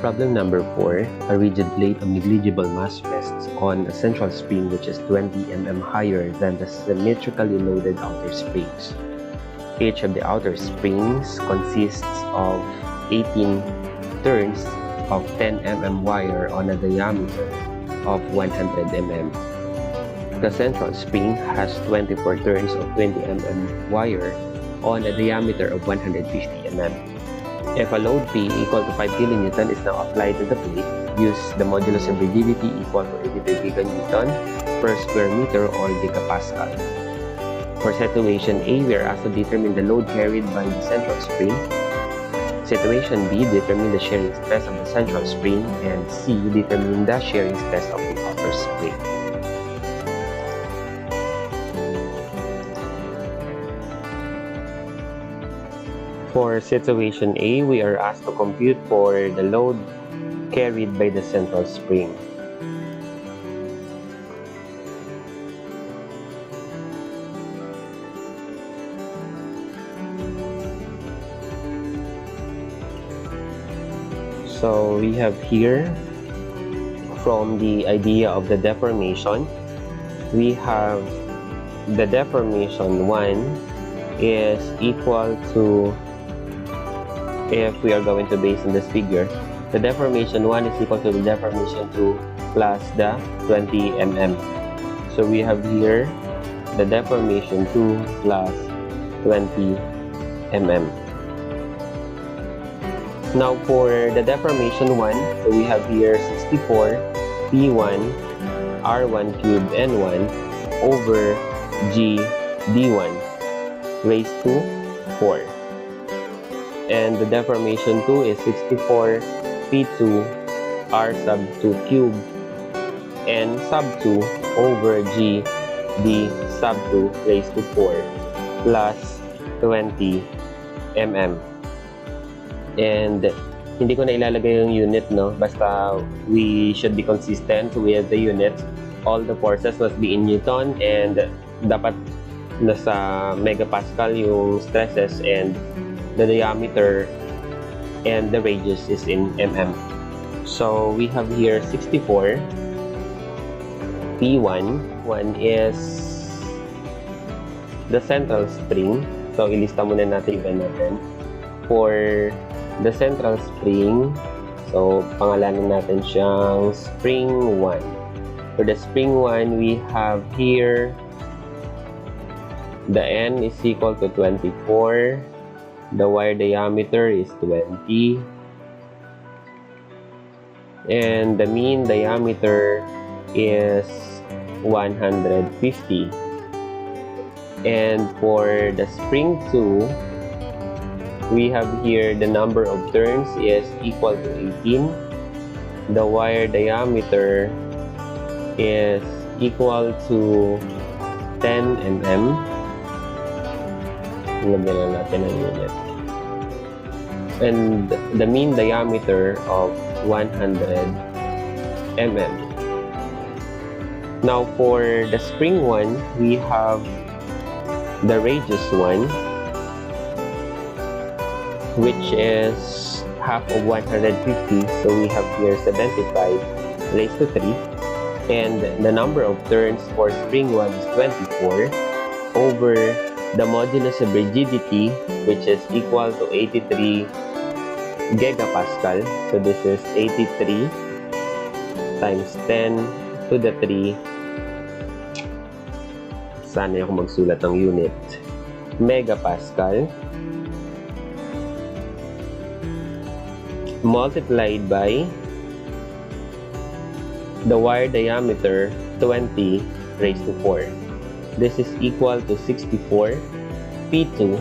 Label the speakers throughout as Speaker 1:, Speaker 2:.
Speaker 1: Problem number 4. A rigid plate of negligible mass rests on a central spring which is 20 mm higher than the symmetrically loaded outer springs. Each of the outer springs consists of 18 turns of 10 mm wire on a diameter of 100 mm. The central spring has 24 turns of 20 mm wire on a diameter of 150 mm. If a load P equal to 5 kN is now applied to the plate, use the modulus of rigidity equal to 83 kN per square meter or gigapascal. For situation A, we are asked to determine the load carried by the central spring. Situation B, determine the shearing stress of the central spring, and C, determine the shearing stress of the outer spring. For situation A, we are asked to compute for the load carried by the central spring. So we have here, from the idea of the deformation, we have the deformation 1 is equal to, if we are going to base on this figure, the deformation 1 is equal to the deformation 2 plus the 20 mm. So we have here the deformation 2 plus 20 mm. Now for the deformation 1, so we have here 64 P1 R1 cubed N1 over G D1 raised to 4. And the deformation 2 is 64 P2 R sub 2 cubed N sub 2 over G D sub 2 raised to 4 plus 20 mm. And hindi ko na ilalagay yung unit, no? Basta we should be consistent with the units. All the forces must be in Newton and dapat nasa megapascal yung stresses, and the diameter and the radius is in mm. So we have here 64 P1. One is the central spring. So ilista muna natin natin. For the central spring, so pangalanan natin siyang spring 1. For the spring 1, we have here the N is equal to 24. The wire diameter is 20. And the mean diameter is 150. And for the spring 2, we have here the number of turns is equal to 18. The wire diameter is equal to 10 mm. Lagyan lang natin ang unit. And the mean diameter of 100 mm. Now for the spring 1, we have the radius 1, which is half of 150, so we have here 75 raised to 3, and the number of turns for spring 1 is 24 over the modulus of rigidity, which is equal to 83 gigapascal. So this is 83 times 10 to the 3, sana ako magsulat ng unit, megapascal, multiplied by the wire diameter 20 raised to 4. This is equal to 64 P2.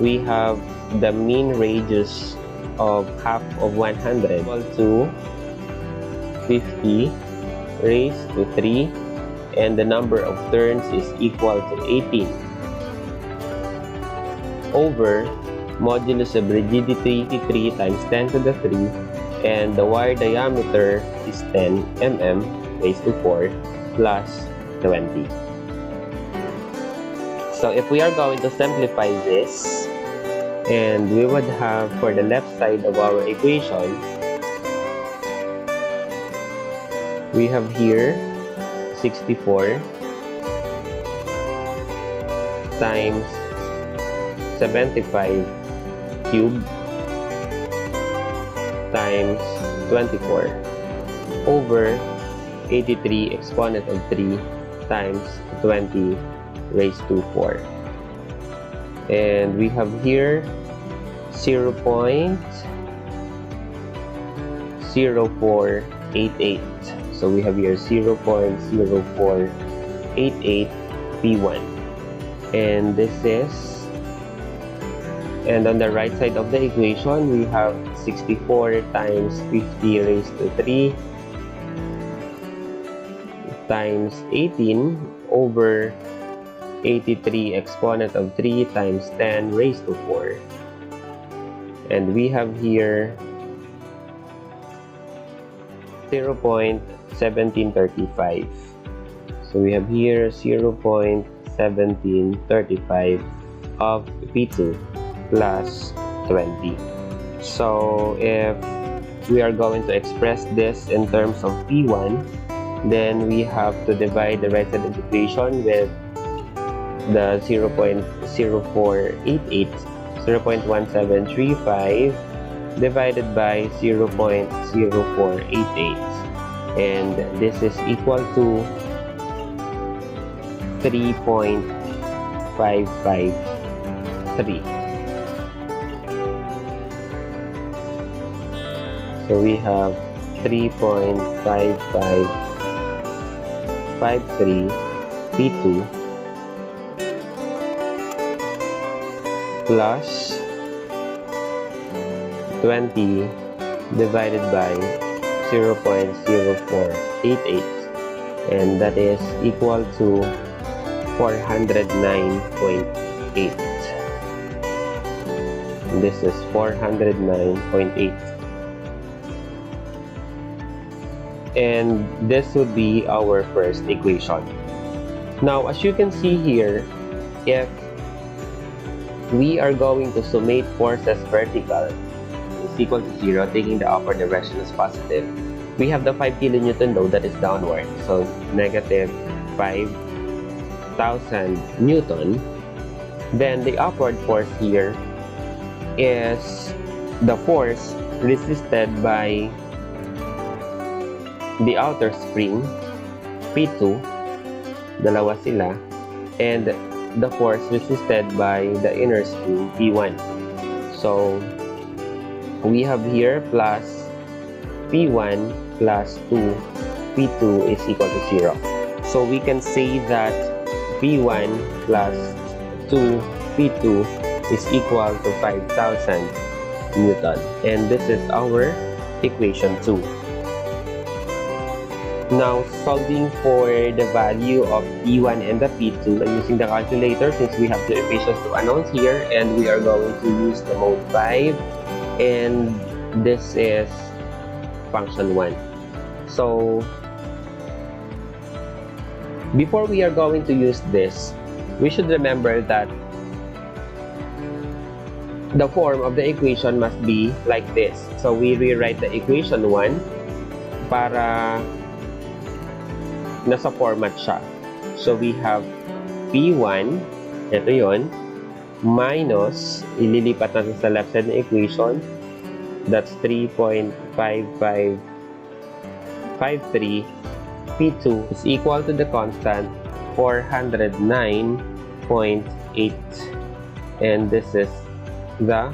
Speaker 1: We have the mean radius of half of 100 equal to 50 raised to 3, and the number of turns is equal to 18 over modulus of rigidity 3 times 10 to the 3, and the wire diameter is 10 mm raised to 4 plus 20. So if we are going to simplify this, And we would have, for the left side of our equation, we have here 64 times 75 cubed times 24 over 83 exponent of 3 times 20 raised to 4. And we have here 0.0488. So we have here 0.0488 P1. And this is, and on the right side of the equation, we have 64 times 50 raised to 3 times 18 over 83 exponent of 3 times 10 raised to 4. And we have here 0.1735. So we have here 0.1735 of P2 plus 20. So if we are going to express this in terms of P1, then we have to divide the right side of the equation with the 0.0488, 0.1735 divided by 0.0488, and this is equal to 3.553. So we have 3.5553 P2 plus 20 divided by 0.0488, and that is equal to 409.8. This is 409.8. And this would be our first equation. Now, as you can see here, if we are going to summate forces vertical is equal to 0, taking the upward direction as positive, we have the 5 kilonewton load that is downward, so negative 5,000 Newton. Then the upward force here is the force resisted by the outer spring P2, dalawa sila, and the force resisted by the inner spring P1. So we have here plus P1 plus 2 P2 is equal to 0. So we can say that P1 plus 2 P2 is equal to 5,000 Newton, and this is our equation 2. Now, solving for the value of P1 and the P2 using the calculator, since we have the equations to announce here, and we are going to use the mode 5, and this is function 1. So, before we are going to use this, we should remember that the form of the equation must be like this. So, we rewrite the equation 1 para nasa format siya. So, we have P1, ito yun, minus, ililipat natin sa left side ng equation, that's 3.5553. P2 is equal to the constant 409.8. And this is the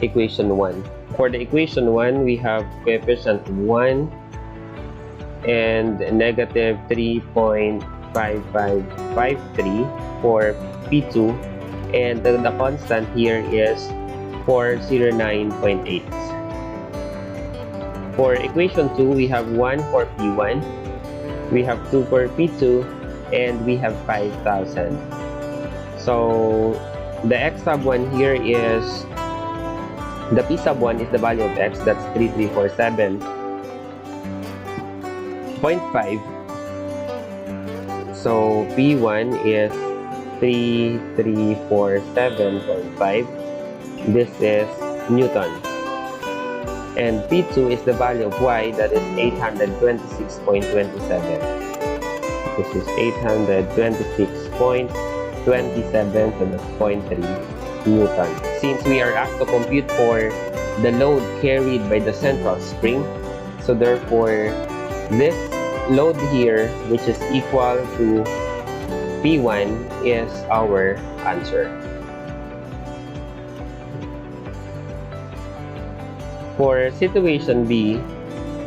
Speaker 1: equation 1. For the equation 1, we have coefficient 1 and negative 3.5553 for P2, and the constant here is 409.8. For equation 2, we have 1 for P1, we have 2 for P2, and we have 5,000. So the x sub 1 here is, the p sub 1 is the value of x, that's 3347.5. So P1 is 3347.5, This is Newton. And P2 is the value of y, that is 826.27. This is 826.27, so that's 0.3 Newton. Since we are asked to compute for the load carried by the central spring, so therefore this load here, which is equal to P1, is our answer. For situation B,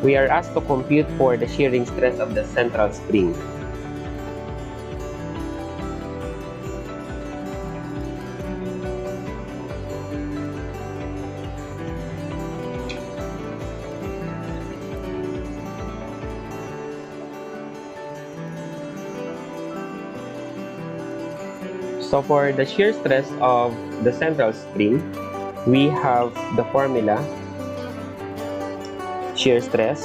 Speaker 1: we are asked to compute for the shearing stress of the central spring. So for the shear stress of the central spring, we have the formula. Shear stress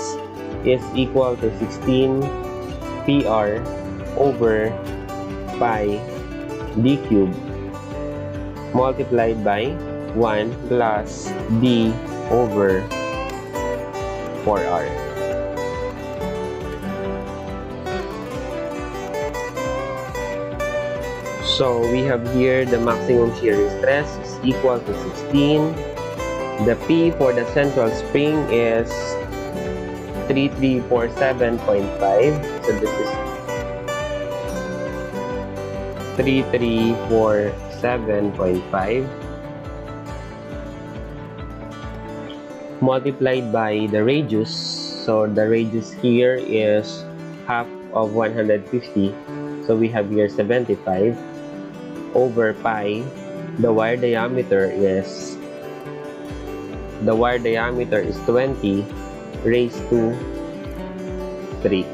Speaker 1: is equal to 16 PR over pi d cubed multiplied by 1 plus d over 4r. So we have here the maximum shearing stress is equal to 16. The P for the central spring is 3347.5. So this is 3347.5 multiplied by the radius. So the radius here is half of 150. So we have here 75 over pi. The wire diameter is 20 raised to 3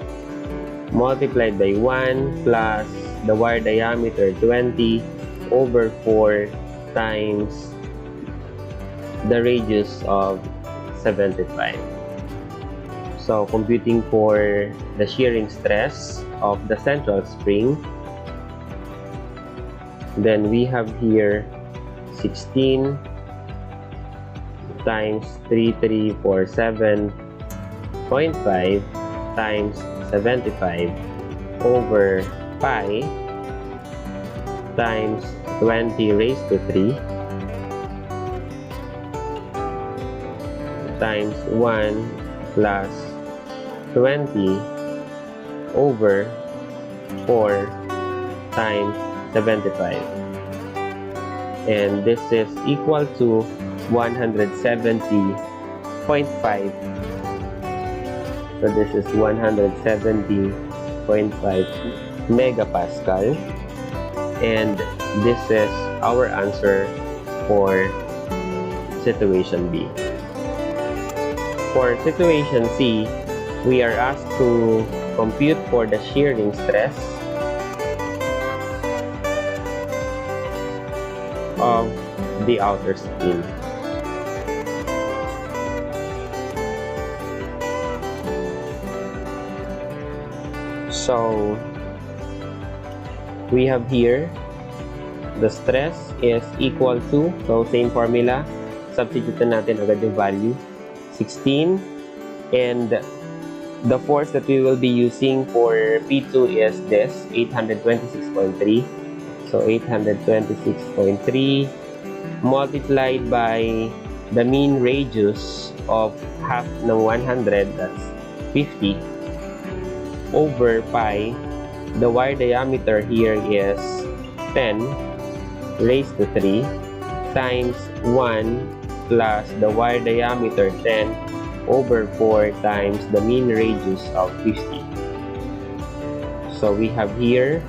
Speaker 1: multiplied by 1 plus the wire diameter 20 over 4 times the radius of 75. So computing for the shearing stress of the central spring, then we have here 16 times 3347.5 times 75 over pi times 20 raised to 3 times 1 plus 20 over 4 times 75. And this is equal to 170.5. So this is 170.5 megapascal. And this is our answer for situation B. For situation C, we are asked to compute for the shearing stress of the outer skin. So we have here the stress is equal to, so same formula, substitute natin agad yung value, 16, and the force that we will be using for P2 is this, 826.3. So 826.3 multiplied by the mean radius of half ng 100, that's 50, over pi. The wire diameter here is 10 raised to 3 times 1 plus the wire diameter 10 over 4 times the mean radius of 50. So we have here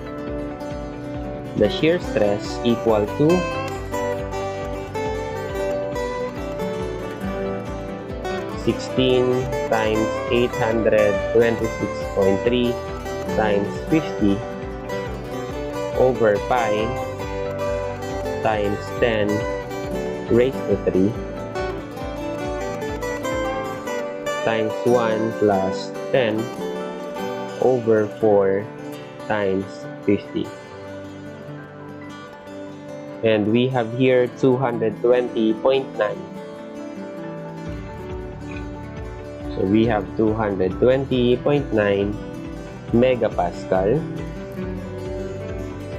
Speaker 1: the shear stress equal to 16 times 826.3 times 50 over pi times 10 raised to 3 times 1 plus 10 over 4 times 50. And we have here 220.9. So we have 220.9 megapascal.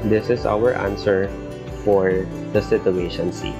Speaker 1: This is our answer for the situation C.